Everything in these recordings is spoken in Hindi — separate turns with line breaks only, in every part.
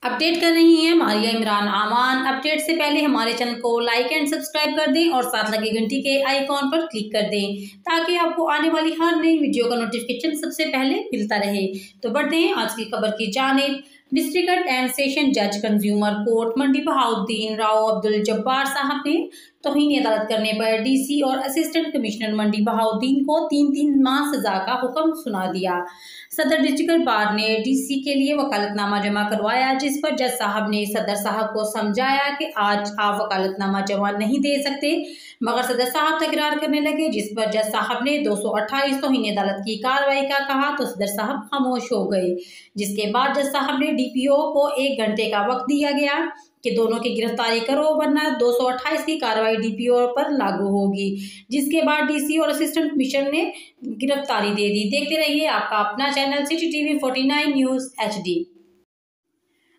अपडेट कर रही हैं मारिया इमरान आमान। अपडेट से पहले हमारे चैनल को लाइक एंड सब्सक्राइब कर दें और साथ लगे घंटी के आइकॉन पर क्लिक कर दें ताकि आपको आने वाली हर नई वीडियो का नोटिफिकेशन सबसे पहले मिलता रहे। तो बढ़ते हैं आज की खबर की जानिब। डिस्ट्रिक्ट एंड सेशन जज कंज्यूमर कोर्ट मंडी बहाउद्दीन राव अब्दुल जब्बार साहब ने तौहीन अदालत करने पर डीसी और असिस्टेंट कमिश्नर मंडी बहाउद्दीन को 3-3 माह सजा का हुक्म सुना दिया। सदर डिस्ट्रिक्ट बार ने डीसी के लिए वकालतनामा जमा करवाया, जिस पर जज साहब ने सदर साहब को समझाया कि आज आप वकालतनामा जमा नहीं दे सकते, मगर सदर साहब तकरार करने लगे, जिस पर जज साहब ने 228 तौहीन अदालत की कार्रवाई का कहा तो सदर साहब खामोश हो गए। जिसके बाद जज साहब ने डीपीओ को 1 घंटे का वक्त दिया गया कि दोनों की गिरफ्तारी करो वरना 228 की कार्रवाई डीपीओ पर लागू होगी। जिसके बाद डीसी और असिस्टेंट कमिश्नर ने गिरफ्तारी दे दी। देखते रहिए आपका अपना channel city TV 49 news HD।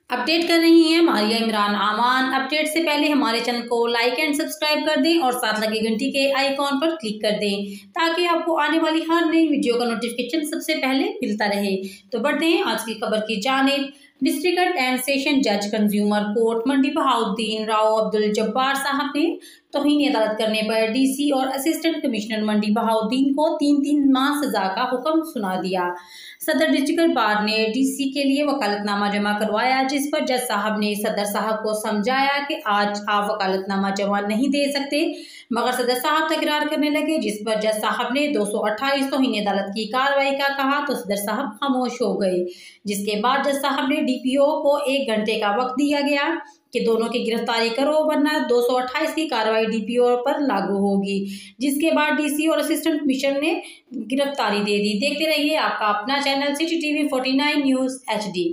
Update कर रही हैं मारिया इमरान आमान। अपडेट से पहले हमारे चैनल को लाइक एंड सब्सक्राइब कर दें और साथ लगे घंटी के आइकॉन पर क्लिक कर दें ताकि आपको आने वाली हर नई वीडियो का नोटिफिकेशन सबसे पहले मिलता रहे। तो बढ़ते हैं आज की खबर की जानिब। डिस्ट्रिक्ट एंड सेशन जज कंज्यूमर कोर्ट मंडी बहाउद्दीन राव अब्दुल जब्बार साहब ने तौहीन अदालत करने पर डीसी और असिस्टेंट कमिश्नर मंडी बहाउद्दीन को 3-3 माह सजा का हुक्म सुना दिया। सदर डिस्ट्रिक्ट बार ने डीसी के लिए वकालतनामा जमा करवाया, जिस पर जज साहब ने सदर साहब को समझाया कि आज आप वकालतनामा जमा नहीं दे सकते, मगर सदर साहब तकरार करने लगे, जिस पर जज साहब ने 228 तौहीन अदालत की कार्रवाई का कहा तो सदर साहब खामोश हो गए। जिसके बाद जज साहब ने डीपीओ को 1 घंटे का वक्त दिया गया कि दोनों की गिरफ्तारी करो वरना 228 की कार्रवाई डीपीओ पर लागू होगी। जिसके बाद डीसी और असिस्टेंट कमिश्नर ने गिरफ्तारी दे दी। देखते रहिए आपका अपना channel city TV 49 news HD।